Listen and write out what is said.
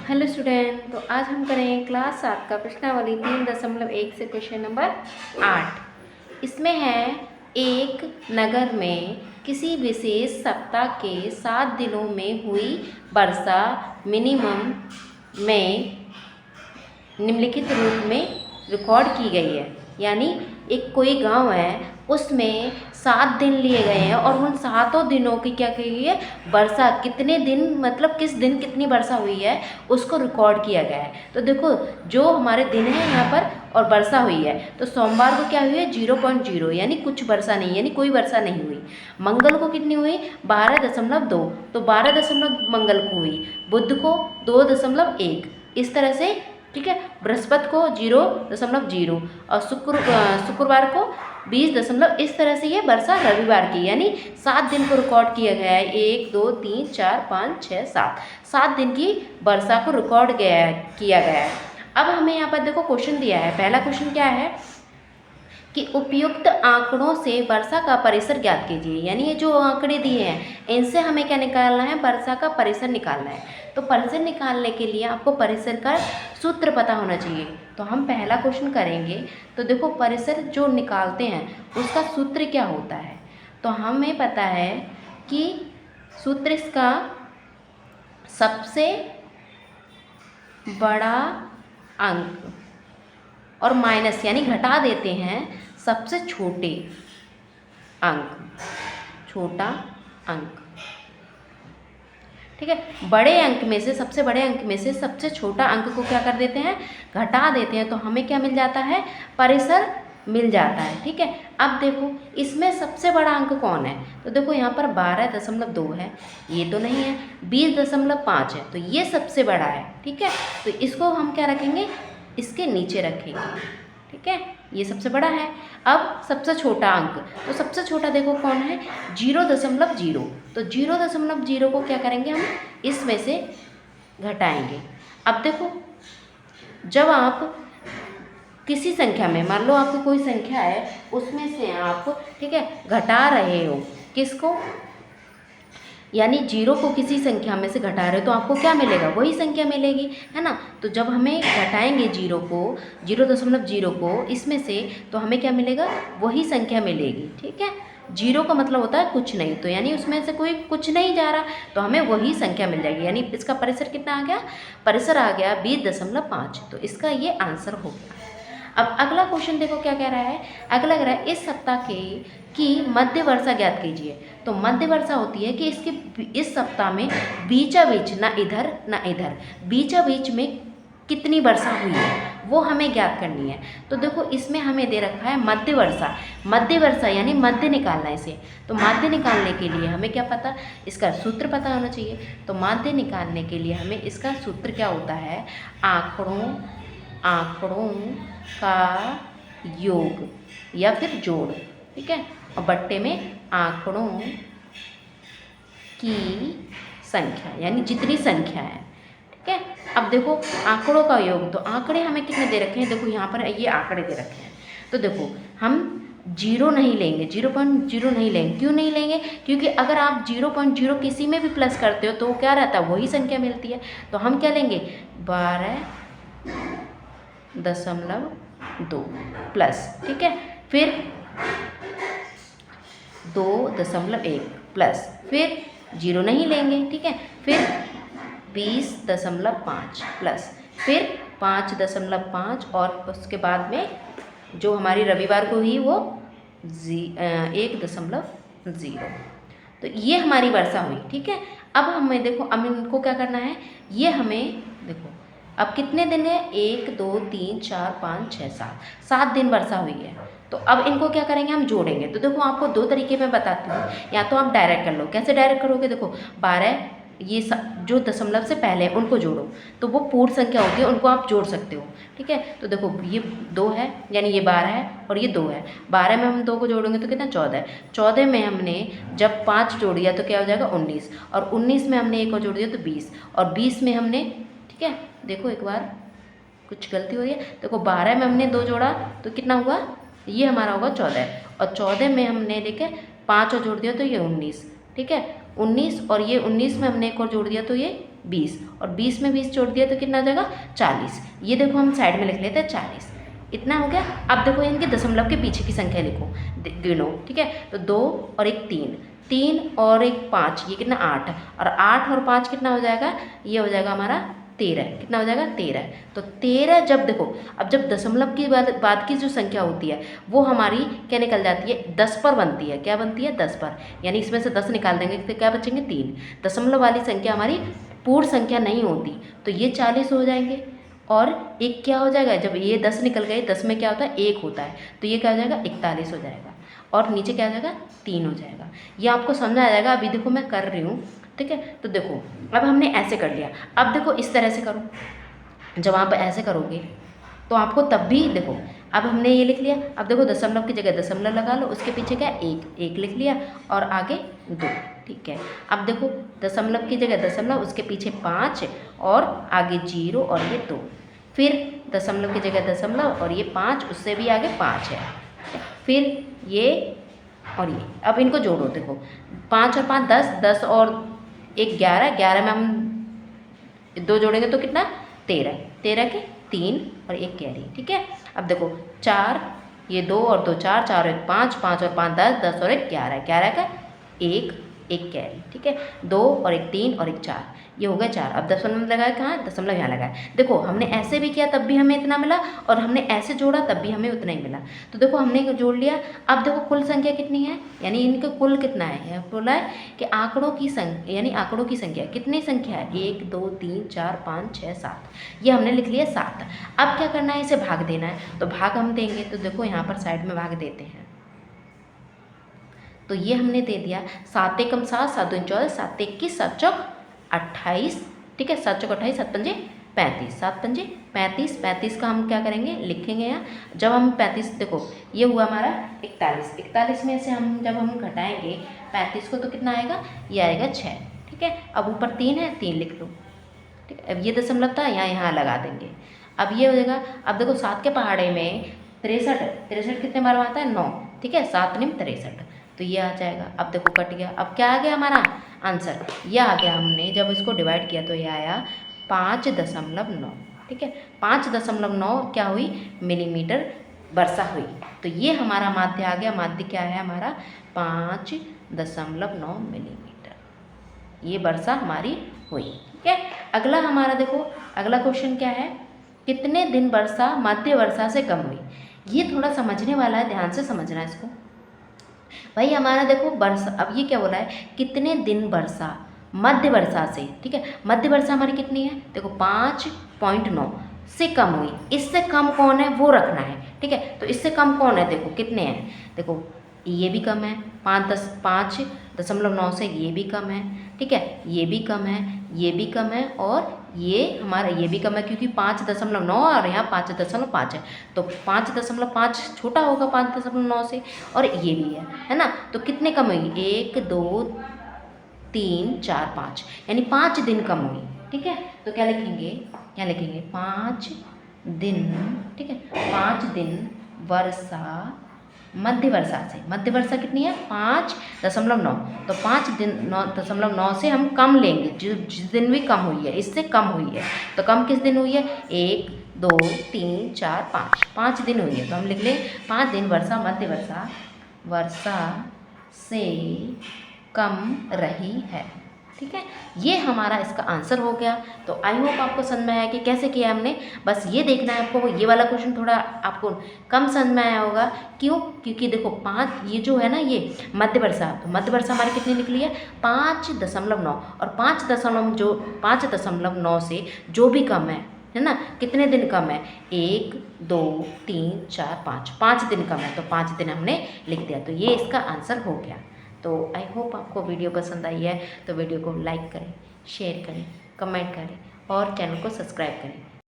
Hello student, तो आज हम करेंगे क्लास 7 का प्रश्नावली 3.1 से क्वेश्चन नंबर 8। इसमें है एक नगर में किसी विशेष सप्ताह के 7 दिनों में हुई वर्षा मिनिमम में निम्नलिखित रूप में रिकॉर्ड की गई है। यानी एक कोई गांव है, उसमें 7 दिन लिए गए हैं और उन 7 दिनों की क्या की गई है, वर्षा कितने दिन, मतलब किस दिन कितनी वर्षा हुई है उसको रिकॉर्ड किया गया है। तो देखो जो हमारे दिन है यहाँ पर और वर्षा हुई है, तो सोमवार को क्या हुई है 0.0, यानी कुछ वर्षा नहीं, यानी कोई वर्षा नहीं हुई। मंगल को कितनी हुई 12.2, तो 12 दशमलव मंगल को हुई। बुध को 2.1, इस तरह से, ठीक है। बृहस्पति को 0.0 और शुक्रवार को 20 इस तरह से ये वर्षा रविवार की, यानी 7 दिन को रिकॉर्ड किया गया है। 1 2 3 4 5 6 7 दिन की वर्षा को रिकॉर्ड किया गया है। अब हमें यहाँ पर देखो क्वेश्चन दिया है। पहला क्वेश्चन क्या है कि उपयुक्त आंकड़ों से वर्षा का परिसर ज्ञात कीजिए। यानी ये जो आंकड़े दिए हैं इनसे हमें क्या निकालना है, वर्षा का परिसर निकालना है। तो परिसर निकालने के लिए आपको परिसर का सूत्र पता होना चाहिए। तो हम पहला क्वेश्चन करेंगे। तो देखो परिसर जो निकालते हैं उसका सूत्र क्या होता है, तो हमें पता है कि सूत्र इसका सबसे बड़ा अंक और माइनस यानी घटा देते हैं सबसे छोटे अंक, छोटा अंक, ठीक है। बड़े अंक में से, सबसे बड़े अंक में से सबसे छोटा अंक को क्या कर देते हैं, घटा देते हैं। तो हमें क्या मिल जाता है, परिसर मिल जाता है, ठीक है। अब देखो इसमें सबसे बड़ा अंक कौन है, तो देखो यहाँ पर 12.2 है, ये तो नहीं है। 20.5 है, तो ये सबसे बड़ा है, ठीक है। तो इसको हम क्या रखेंगे, इसके नीचे रखेंगे, ठीक है। ये सबसे बड़ा है। अब सबसे छोटा अंक, तो सबसे छोटा देखो कौन है, 0.0। तो 0.0 को क्या करेंगे हम, इसमें से घटाएंगे। अब देखो जब आप किसी संख्या में, मान लो आपको कोई संख्या है उसमें से आप, ठीक है, घटा रहे हो किसको, यानी 0 को किसी संख्या में से घटा रहे हो तो आपको क्या मिलेगा, वही संख्या मिलेगी, है ना। तो जब हमें घटाएंगे 0 को, 0.0 को इसमें से, तो हमें क्या मिलेगा, वही संख्या मिलेगी, ठीक है। 0 का मतलब होता है कुछ नहीं, तो यानी उसमें से कोई कुछ नहीं जा रहा, तो हमें वही संख्या मिल जाएगी। यानी इसका परिसर कितना आ गया, परिसर आ गया 20.5। तो इसका ये आंसर हो गया। अब अगला क्वेश्चन देखो क्या कह रहा है। अगला कह रहा है इस सप्ताह की मध्य वर्षा ज्ञात कीजिए। तो मध्य वर्षा होती है कि इस सप्ताह में बीचा बीच, ना इधर ना इधर, बीचा बीच में कितनी वर्षा हुई है वो हमें ज्ञात करनी है। तो देखो इसमें हमें दे रखा है मध्य वर्षा। मध्य वर्षा यानी मध्य निकालना है इसे। तो मध्य निकालने के लिए हमें क्या पता, इसका सूत्र पता होना चाहिए। तो मध्य निकालने के लिए हमें इसका सूत्र क्या होता है, आंकड़ों का योग या फिर जोड़, ठीक है, और बट्टे में आंकड़ों की संख्या, यानी जितनी संख्या है, ठीक है। अब देखो आंकड़ों का योग, तो आंकड़े हमें कितने दे रखे हैं, देखो यहाँ पर ये आंकड़े दे रखे हैं। तो देखो हम 0 नहीं लेंगे, 0.0 नहीं लेंगे। क्यों नहीं लेंगे, क्योंकि अगर आप 0.0 किसी में भी प्लस करते हो तो क्या रहता है, वही संख्या मिलती है। तो हम क्या लेंगे, 12.2 प्लस, ठीक है, फिर 2.1 प्लस, फिर 0 नहीं लेंगे, ठीक है, फिर 20.5 प्लस, फिर 5.5 और उसके बाद में जो हमारी रविवार को हुई वो 1.0। तो ये हमारी वर्षा हुई, ठीक है। अब हमें देखो, अब इनको क्या करना है, ये हमें देखो अब कितने दिन है, 1 2 3 4 5 6 7 दिन वर्षा हुई है। तो अब इनको क्या करेंगे, हम जोड़ेंगे। तो देखो आपको 2 तरीके में बताती हूँ, या तो आप डायरेक्ट कर लो। कैसे डायरेक्ट करोगे, देखो 12 ये जो दशमलव से पहले है उनको जोड़ो, तो वो पूर्ण संख्या होती है, उनको आप जोड़ सकते हो, ठीक है। तो देखो ये 2 है, यानी ये 12 है और ये 2 है। 12 में हम 2 को जोड़ेंगे तो कितना, 14 है। 14 में हमने जब 5 जोड़ दिया तो क्या हो जाएगा, 19, और 19 में हमने 1 और जोड़ दिया तो 20, और 20 में हमने, ठीक है, देखो एक बार कुछ गलती हो रही है, देखो 12 में हमने 2 जोड़ा तो कितना हुआ, ये हमारा होगा 14, और 14 में हमने देखे 5 और जोड़ दिया तो ये 19, ठीक है, 19, और ये 19 में हमने 1 और जोड़ दिया तो ये 20 और 20 में 20 जोड़ दिया तो कितना हो जाएगा 40। ये देखो हम साइड में लिख लेते हैं 40, इतना हो गया। अब देखो इनके दशमलव के पीछे की संख्या लिखो, गिनो, ठीक है। तो 2 और 1 3, 3 और 1 5, ये कितना 8, और 8 और 5 कितना हो जाएगा, ये हो जाएगा हमारा 13। कितना हो जाएगा 13। तो 13 जब देखो, अब जब दशमलव की बाद की जो संख्या होती है वो हमारी क्या निकल जाती है, 10 पर बनती है। क्या बनती है, 10 पर, यानी इसमें से 10 निकाल देंगे तो क्या बचेंगे 3। दशमलव वाली संख्या हमारी पूर्ण संख्या नहीं होती, तो ये 40 हो जाएंगे। और एक क्या हो जाएगा, जब ये 10 निकल गए, 10 में क्या होता है 1 होता है, तो ये क्या हो जाएगा 41 हो जाएगा। और नीचे क्या हो जाएगा 3 हो जाएगा। ये आपको समझ आ जाएगा। अभी देखो मैं कर रही हूँ, ठीक है। तो देखो अब हमने ऐसे कर लिया, अब देखो इस तरह से करो। जब आप ऐसे करोगे तो आपको तब भी देखो, अब हमने ये लिख लिया। अब देखो दशमलव की जगह दशमलव लगा लो, उसके पीछे क्या 1 लिख लिया और आगे 2, ठीक है। अब देखो दशमलव की जगह दशमलव, उसके पीछे 5 और आगे 0 और ये 2। फिर दशमलव की जगह दशमलव और ये 5, उससे भी आगे 5 है। फिर ये और ये, अब इनको जोड़ो। देखो 5 और 5 10, 10 और 1 11, 11 में हम 2 जोड़ेंगे तो कितना 13, 13 के 3 और 1 कैरी, ठीक है। अब देखो 4, ये 2 और 2 4, 4 और 1 5, 5 और 5 10, 10 और 1 11, 11 का 1 कैरी, ठीक है। 2 और 1 3 और 1 4, ये हो गया 4। अब दशमलव लगाया कहाँ, दशमलव यहाँ लगाया। देखो हमने ऐसे भी किया तब भी हमें इतना मिला, और हमने ऐसे जोड़ा तब भी हमें उतना ही मिला। तो देखो हमने जोड़ लिया। अब देखो कुल संख्या कितनी है, यानी इनका कुल कितना है। यह बोला है कि आंकड़ों की संख्या, यानी आंकड़ों की संख्या कितनी संख्या है, 1 2 3 4 5 6 7, ये हमने लिख लिया 7। अब क्या करना है, इसे भाग देना है। तो भाग हम देंगे, तो देखो यहाँ पर साइड में भाग देते हैं। तो ये हमने दे दिया 7 एकम 7, 7 दूनी 14, 7 21, 7 चौक 28, ठीक है। 7 चौक 28, 7 पंजे 35, 7 पंजे 35, 35 का हम क्या करेंगे, लिखेंगे यहाँ। जब हम 35, देखो ये हुआ हमारा 41, 41 में से हम जब हम घटाएंगे 35 को तो कितना आएगा, ये आएगा 6, ठीक है। अब ऊपर 3 है, 3 लिख लो, ठीक है। अब ये दशमलव था, यहाँ लगा देंगे। अब ये हो जाएगा। अब देखो 7 के पहाड़े में 63 कितने बार आता है 9, ठीक है। 7 निम 63, तो ये आ जाएगा। अब देखो कट गया। अब क्या आ गया हमारा आंसर, ये आ गया। हमने जब इसको डिवाइड किया तो ये आया 5.9, ठीक है। 5.9 क्या हुई, मिलीमीटर वर्षा हुई। तो ये हमारा माध्य आ गया। माध्य क्या है हमारा 5.9 मिलीमीटर, ये वर्षा हमारी हुई, ठीक है। अगला हमारा देखो, अगला क्वेश्चन क्या है, कितने दिन वर्षा मध्य वर्षा से कम हुई। ये थोड़ा समझने वाला है, ध्यान से समझना इसको भाई। हमारा देखो वर्षा, अब ये क्या बोला है, कितने दिन वर्षा मध्य वर्षा से, ठीक है। मध्य वर्षा हमारी कितनी है, देखो 5.9 से कम हुई। इससे कम कौन है वो रखना है, ठीक है। तो इससे कम कौन है, देखो कितने हैं, देखो ये भी कम है, 5.9 से ये भी कम है, ठीक है। ये भी कम है, ये भी कम है, और ये हमारा ये भी कम है, क्योंकि 5.9 और यहाँ 5.5 है। तो 5.5 छोटा होगा 5.9 से, और ये भी है ना। तो कितने कम हुई, 1 2 3 4 5, यानी 5 दिन कम हुई, ठीक है। तो क्या लिखेंगे, 5 दिन, ठीक है। 5 दिन वर्षा मध्य वर्षा से, मध्य वर्षा कितनी है 5.9, तो 5.9 से हम कम लेंगे, जिस दिन भी कम हुई है, इससे कम हुई है। तो कम किस दिन हुई है, 1 2 3 4 5, 5 दिन हुई है। तो हम लिख लें 5 दिन वर्षा मध्य वर्षा से कम रही है, ठीक है। ये हमारा इसका आंसर हो गया। तो आई होप आपको समझ में आया कि कैसे किया हमने। बस ये देखना है आपको, ये वाला क्वेश्चन थोड़ा आपको कम समझ में आया होगा। क्यों, क्योंकि देखो 5, ये जो है ना ये मध्य वर्षा, तो मध्य वर्षा हमारी कितनी निकली है 5.9, और 5.9 से जो भी कम है ना, कितने दिन कम है, 1 2 3 4 5, 5 दिन कम है। तो 5 दिन हमने लिख दिया। तो ये इसका आंसर हो गया। तो आई होप आपको वीडियो पसंद आई है। तो वीडियो को लाइक करें, शेयर करें, कमेंट करें और चैनल को सब्सक्राइब करें।